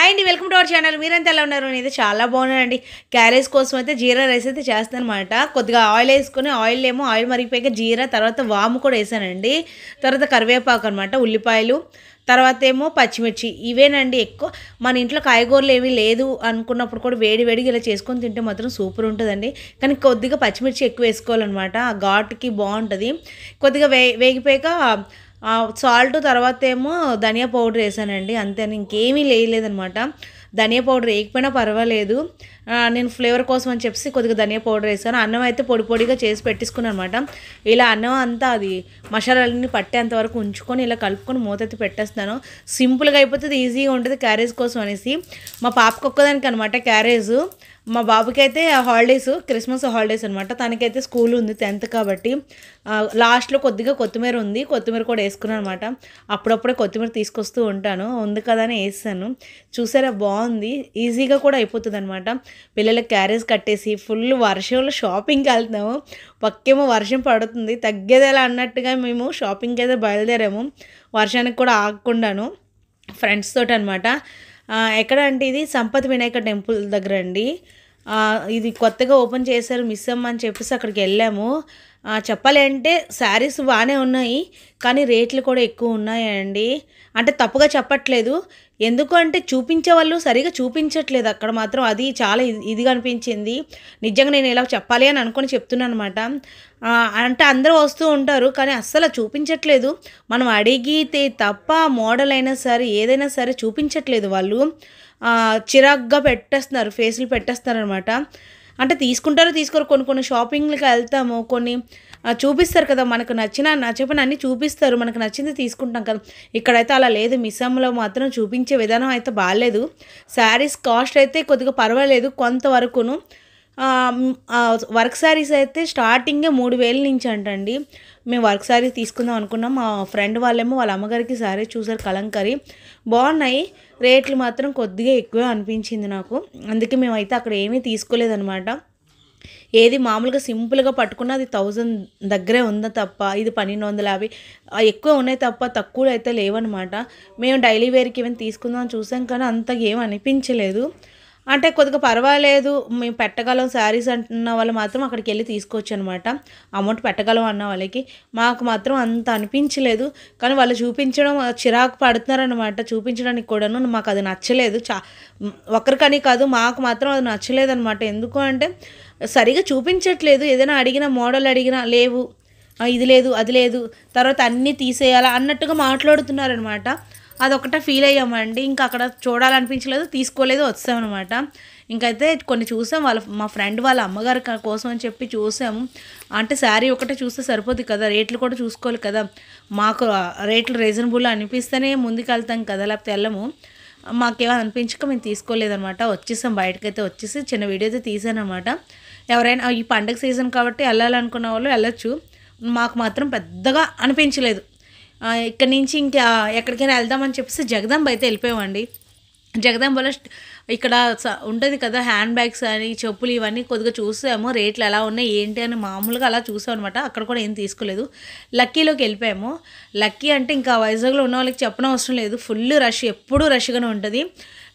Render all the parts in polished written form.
Hi అండి, welcome to our channel. మీరంతా ఎలా ఉన్నారు? నేనైతే చాలా బాగున్నానండి. క్యారేజ్ కోసం అయితే జీరా రైస్ అయితే చేస్తాను అనమాట. కొద్దిగా ఆయిల్ వేసుకొని ఆయిల్ మరిగిపోయాక జీరా, తర్వాత వాము కూడా వేసానండి. తర్వాత కరివేపాకు అనమాట, ఉల్లిపాయలు, తర్వాత ఏమో పచ్చిమిర్చి. ఇవేనండి ఎక్కువ. మన ఇంట్లో కాయగూరలు ఏమీ లేదు అనుకున్నప్పుడు కూడా వేడి వేడిగా ఇలా చేసుకొని తింటే మాత్రం సూపర్ ఉంటుందండి. కానీ కొద్దిగా పచ్చిమిర్చి ఎక్కువ వేసుకోవాలన్నమాట, ఆ ఘాటుకి బాగుంటుంది. కొద్దిగా వేగిపోయాక సాల్ట్, తర్వాత ఏమో ధనియా పౌడర్ వేసానండి. అంతే, ఇంకేమీ వేయలేదనమాట. ధనియా పౌడర్ వేయకపోయినా పర్వాలేదు, నేను ఫ్లేవర్ కోసం అని చెప్పి కొద్దిగా ధనియా పౌడర్ వేసాను. అన్నం అయితే పొడి పొడిగా చేసి పెట్టేసుకున్నాను అనమాట. ఇలా అన్నం అంతా అది మసాలాలన్నీ పట్టేంత వరకు ఉంచుకొని ఇలా కలుపుకొని మూతైతే పెట్టేస్తాను. సింపుల్గా అయిపోతుంది, ఈజీగా ఉంటుంది క్యారేజ్ కోసం అనేసి. మా పాపకు ఒక్కదానికి అనమాట క్యారేజ్. మా బాబుకి అయితే హాలిడేస్, క్రిస్మస్ హాలిడేస్ అనమాట. తనకైతే స్కూల్ ఉంది 10th కాబట్టి. లాస్ట్లో కొద్దిగా కొత్తిమీర ఉంది, కొత్తిమీర కూడా వేసుకున్నాను అనమాట. అప్పుడప్పుడే కొత్తిమీర తీసుకొస్తూ ఉంటాను, ఉంది కదా అని వేస్తాను. చూసారా, బాగుంది, ఈజీగా కూడా అయిపోతుంది అనమాట. పిల్లలకి క్యారేజ్ కట్టేసి ఫుల్ వర్షంలో షాపింగ్కి వెళ్తున్నాము. పక్కేమో వర్షం పడుతుంది, తగ్గేదేలా అన్నట్టుగా మేము షాపింగ్కి అయితే బయలుదేరాము, వర్షానికి కూడా ఆగకుండాను, ఫ్రెండ్స్ తోటి అనమాట. ఎక్కడ అంటే ఇది సంపత్ వినాయక టెంపుల్ దగ్గర అండి. ఇది కొత్తగా ఓపెన్ చేశారు, మిస్ అమ్మ అని చెప్పేసి అక్కడికి వెళ్ళాము. చెప్పాలి అంటే శారీస్ బాగానే ఉన్నాయి, కానీ రేట్లు కూడా ఎక్కువ ఉన్నాయండి. అంటే తప్పుగా చెప్పట్లేదు, ఎందుకు అంటే చూపించే వాళ్ళు సరిగా చూపించట్లేదు అక్కడ మాత్రం. అది చాలా ఇదిగా అనిపించింది. నిజంగా నేను ఇలా చెప్పాలి అని అనుకొని చెప్తున్నాను అనమాట. అంటే అందరూ వస్తూ ఉంటారు, కానీ అస్సలు చూపించట్లేదు. మనం అడిగితే తప్ప మోడల్ అయినా సరే ఏదైనా సరే చూపించట్లేదు వాళ్ళు. చిరాగ్గా పెట్టేస్తున్నారు, ఫేసులు పెట్టేస్తున్నారు అనమాట. అంటే తీసుకుంటారో తీసుకోరు. కొన్ని షాపింగ్లకి వెళ్తాము, కొన్ని చూపిస్తారు కదా, మనకు నచ్చకపోయినా అన్నీ చూపిస్తారు, మనకు నచ్చింది తీసుకుంటాం కదా. ఇక్కడైతే అలా లేదు, మిస్సమ్లో మాత్రం చూపించే విధానం అయితే బాగాలేదు. శారీస్ కాస్ట్ అయితే కొద్దిగా పర్వాలేదు కొంతవరకును. వర్క్ శారీస్ అయితే స్టార్టింగే 3000 నుంచి అంటండి. మేము వర్క్ శారీ తీసుకుందాం అనుకున్నాం. మా ఫ్రెండ్ వాళ్ళేమో వాళ్ళ అమ్మగారికి శారీ చూసారు, కలంకరీ బాగున్నాయి. రేట్లు మాత్రం కొద్దిగా ఎక్కువే అనిపించింది నాకు, అందుకే మేమైతే అక్కడ ఏమీ తీసుకోలేదనమాట. ఏది మామూలుగా సింపుల్గా పట్టుకున్న అది 1000 దగ్గరే ఉందా తప్ప, ఇది 1250 ఎక్కువ ఉన్నాయి తప్ప తక్కువలో అయితే లేవన్నమాట. మేము డైలీ వేర్కి ఏమైనా తీసుకుందాం చూసాం, కానీ అంతగా ఏం అనిపించలేదు. అంటే కొద్దిగా పర్వాలేదు, మేము పెట్టగలం శారీస్ అంటున్న వాళ్ళు మాత్రం అక్కడికి వెళ్ళి తీసుకోవచ్చు అనమాట. అమౌంట్ పెట్టగలం అన్న వాళ్ళకి. మాకు మాత్రం అంత అనిపించలేదు, కానీ వాళ్ళు చూపించడం చిరాకు పడుతున్నారనమాట చూపించడానికి కూడాను. మాకు అది నచ్చలేదు, ఒక్కరికని కాదు, మాకు మాత్రం అది నచ్చలేదు అనమాట. ఎందుకు అంటే సరిగా చూపించట్లేదు. ఏదైనా అడిగినా, మోడల్ అడిగినా లేవు, ఇది లేదు అది లేదు, తర్వాత అన్నీ తీసేయాలా అన్నట్టుగా మాట్లాడుతున్నారనమాట. అదొకటే ఫీల్ అయ్యామండి. ఇంకా అక్కడ చూడాలనిపించలేదు, తీసుకోలేదు, వచ్చామన్నమాట. ఇంకైతే కొన్ని చూసాం, మా ఫ్రెండ్ వాళ్ళ అమ్మగారి కోసం అని చెప్పి చూసాము. అంటే శారీ ఒకటే చూస్తే సరిపోద్ది కదా, రేట్లు కూడా చూసుకోవాలి కదా. మాకు రేట్లు రీజనబుల్ అనిపిస్తేనే ముందుకు వెళ్తాం కదా, లేకపోతే వెళ్ళము. మాకేమో అనిపించక మేము తీసుకోలేదనమాట. వచ్చేసాం, బయటకైతే వచ్చేసి చిన్న వీడియో అయితే తీసానమాట. ఎవరైనా ఈ పండగ సీజన్ కాబట్టి వెళ్ళాలనుకున్న వాళ్ళు వెళ్ళొచ్చు. మాకు మాత్రం పెద్దగా అనిపించలేదు. ఇక్కడ నుంచి ఇంకా ఎక్కడికైనా వెళ్దామని చెప్పేసి జగదాంబ అయితే వెళ్ళిపోయామండి. జగదాంబలో ఇక్కడ ఉంటుంది కదా హ్యాండ్ బ్యాగ్స్ అని, చెప్పులు, ఇవన్నీ కొద్దిగా చూసాము, రేట్లు ఎలా ఉన్నాయి ఏంటి అని మామూలుగా అలా చూసాం అనమాట. అక్కడ కూడా ఏం తీసుకోలేదు. లక్కీలోకి వెళ్ళిపోయాము. లక్కీ అంటే ఇంకా వైజాగ్లో ఉన్న వాళ్ళకి చెప్పడం అవసరం లేదు, ఫుల్ రష్, ఎప్పుడూ రష్గానే ఉంటుంది.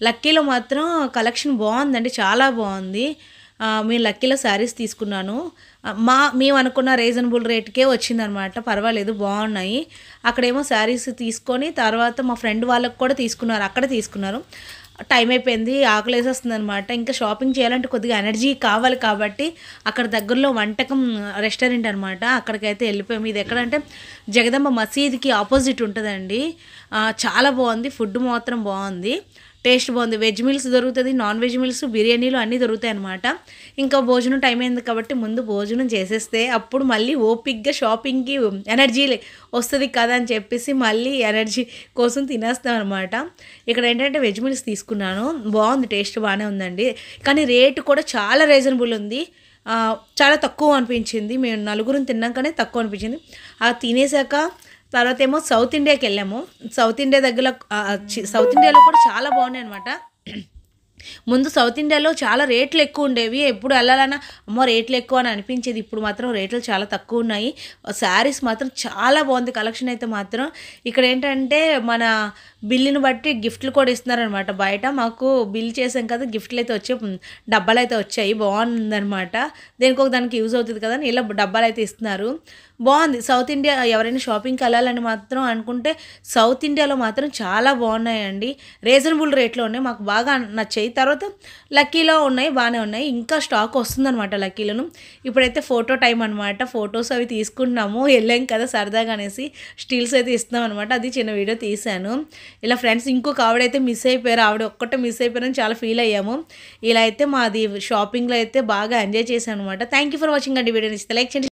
లక్కీలో మాత్రం కలెక్షన్ బాగుందండి, చాలా బాగుంది. మేము లక్కీలో శారీస్ తీసుకున్నాను. మేము అనుకున్న రీజనబుల్ రేట్కే వచ్చిందనమాట, పర్వాలేదు, బాగున్నాయి. అక్కడేమో శారీస్ తీసుకొని తర్వాత మా ఫ్రెండ్ వాళ్ళకి కూడా తీసుకున్నారు, అక్కడ తీసుకున్నారు. టైం అయిపోయింది, ఆకలేసేస్తుంది అనమాట. ఇంకా షాపింగ్ చేయాలంటే కొద్దిగా ఎనర్జీ కావాలి కాబట్టి అక్కడ దగ్గరలో వంటకం రెస్టారెంట్ అనమాట, అక్కడికైతే వెళ్ళిపోయాము. ఇది ఎక్కడంటే జగదంబ మసీద్కి ఆపోజిట్ ఉంటుందండి. చాలా బాగుంది, ఫుడ్ మాత్రం బాగుంది, టేస్ట్ బాగుంది. వెజ్ మీల్స్ దొరుకుతుంది, నాన్ వెజ్ మీల్స్, బిర్యానీలు అన్నీ దొరుకుతాయి అనమాట. ఇంకా భోజనం టైం అయింది కాబట్టి ముందు భోజనం చేసేస్తే అప్పుడు మళ్ళీ ఓపిక్గా షాపింగ్కి ఎనర్జీ వస్తుంది కదా అని చెప్పేసి మళ్ళీ ఎనర్జీ కోసం తినేస్తాం అనమాట. ఇక్కడ ఏంటంటే వెజ్ మీల్స్ తీసుకున్నాను, బాగుంది, టేస్ట్ బాగానే ఉందండి. కానీ రేటు కూడా చాలా రీజనబుల్ ఉంది, చాలా తక్కువ అనిపించింది. మేము నలుగురం తిన్నాకనే తక్కువ అనిపించింది. అది తినేసాక తర్వాత ఏమో సౌత్ ఇండియాకి వెళ్ళాము. సౌత్ ఇండియా దగ్గర సౌత్ ఇండియాలో కూడా చాలా బాగున్నాయి అనమాట. ముందు సౌత్ ఇండియాలో చాలా రేట్లు ఎక్కువ ఉండేవి. ఎప్పుడు ఎళ్ళాలన్నా అమ్మో! రేట్లు ఎక్కువ అని అనిపించేది. ఇప్పుడు మాత్రం రేట్లు చాలా తక్కువున్నాయి. శారీస్ మాత్రం చాలా బావుంది కలెక్షన్ అయితే మాత్రం. ఇక్కడేంటంటే మన బిల్లుని బట్టి గిఫ్ట్‌లు కూడా ఇస్తున్నారనమాట బయట. మాకు బిల్ చేసాం కదా! గిఫ్ట్‌లయితే వచ్చాయి. డబ్బాలైతే వచ్చాయి. బావుందనమాట. దేనికో దానికి యూజ్ అవుతది కదా! అని ఇలా డబ్బాలైతే ఇస్తున్నారు. బావుంది. సౌత్ ఇండియా ఎవరైనా షాపింగ్‌కెళ్ళాలని మాత్రం అనుకుంటే సౌత్ ఇండియాలో మాత్రం చాలా బావున్నాయండి. రీజనబుల్ రేట్‌లో ఉన్నాయి. మాకు బాగా నచ్చాయి. తర్వాత లక్కీలో ఉన్నాయి. బానే ఉన్నాయి. ఇంకా స్టాక్ వస్తుందనమాట లక్కీలోను. ఇప్పుడైతే ఫోటో టైమ్ అనమాట. ఫోటోస్ అవి తీసుకుంటున్నాము. ఎళ్ళాం కదా సరదాగా అనేసి స్టిల్స్ అయితే ఇస్తున్నాం అనమాట. అది చిన్న వీడియో తీశాను. ఇలా ఫ్రెండ్స్ ఇంకొక ఆవిడైతే మిస్ అయిపోయారు. ఆవిడ ఒక్కటే మిస్ అయిపోయారని చాలా ఫీల్ అయ్యాము. ఇలా అయితే మాది షాపింగ్‌లో అయితే బాగా ఎంజాయ్ చేశామనమాట. థాంక్ యూ ఫర్ వాచింగ్ అండి. వీడియో నచ్చితే లైక్ చేయండి.